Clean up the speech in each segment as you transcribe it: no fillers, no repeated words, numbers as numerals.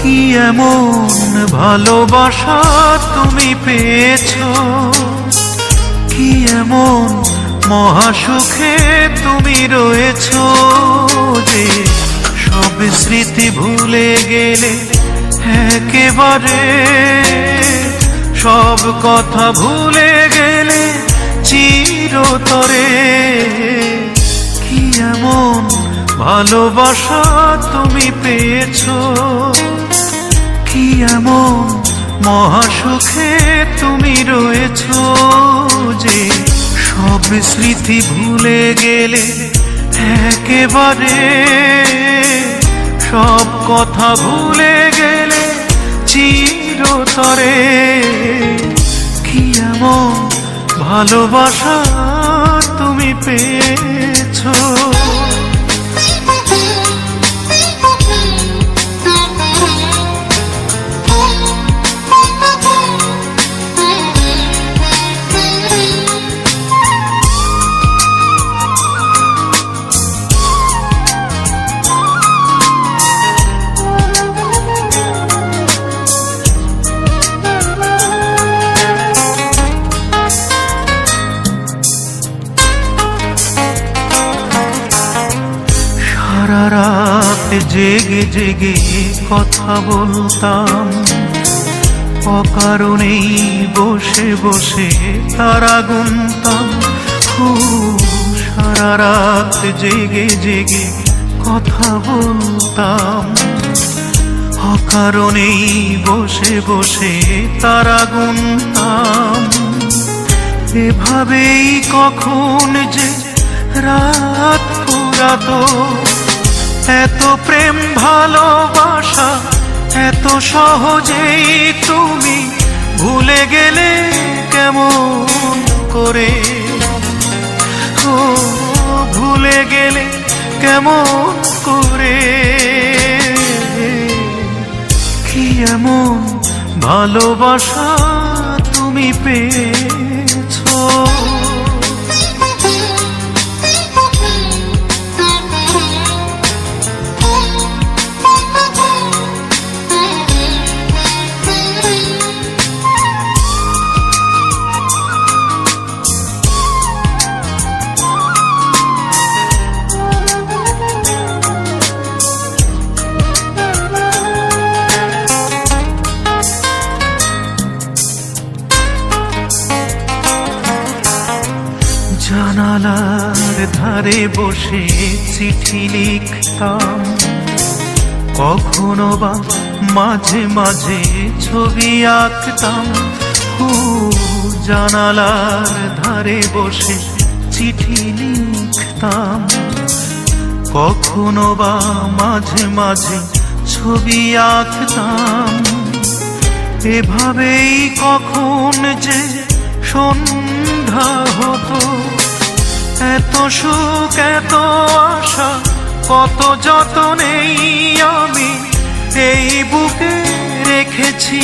কি এমন ভালোবাসা তুমি পেয়েছো, কি এমন মহাসুখে তুমি রয়েছো যে সব স্মৃতি ভুলে গেলে একেবারে, সব কথা ভুলে গেলে চিরতরে। কি এমন ভালোবাসা তুমি পেয়েছো, কি এমন মহাসুখে তুমি রয়েছো যে সব স্মৃতি ভুলে গেলে একেবারে, সব কথা ভুলে গেলে চিরতরে। কি এমন ভালোবাসা তুমি পেয়েছো। সারা রাত জেগে জেগে কথা বলতাম, অকারণেই বসে বসে তারা গুনতাম। সারা রাত জেগে জেগে কথা বলতাম, অকারণেই বসে বসে তারা গুনতাম। এভাবেই কখন যে রাত পুরাতো, এত প্রেম ভালোবাসা এত সহজেই তুমি ভুলে গেলে কেমন করে। ও ভুলে গেলে কেমন করে। কি এমন ভালোবাসা তুমি পেয়েছো। জানালার ধারে বসে চিঠি লিখতাম, কখনো বা মাঝে মাঝে ছবি আঁকতাম। জানালার ধারে বসে চিঠি লিখতাম, কখনো বা মাঝে মাঝে ছবি আঁকতাম। এভাবেই কখন যে সন্ধ্যা হতো, এত সুখ এত আশা কত যতনেই আমি এই বুকে রেখেছি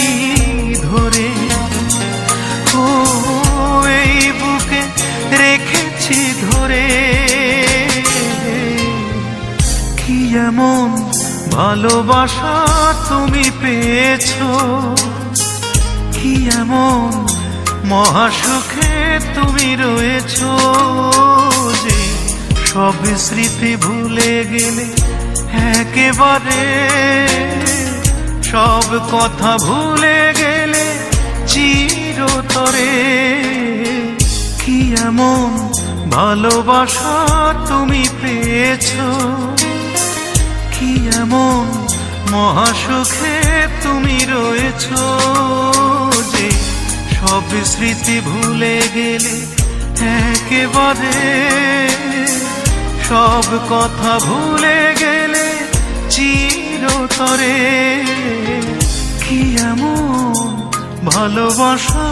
ধরে। ও এই বুকে রেখেছি ধরে। কি এমন ভালোবাসা তুমি পেয়েছো, কি এমন মহাসুখে তুমি রয়েছো যে সব স্মৃতি ভুলে গেলে একেবারে, সব কথা ভুলে গেলে চিরতরে। কি এমন ভালোবাসা তুমি পেয়েছো, কি এমন মহাসুখে তুমি রয়েছো যে সব স্মৃতি ভুলে গেলে একেবারে, সব কথা ভুলে গেলে চিরতরে। কি এমন ভালোবাসা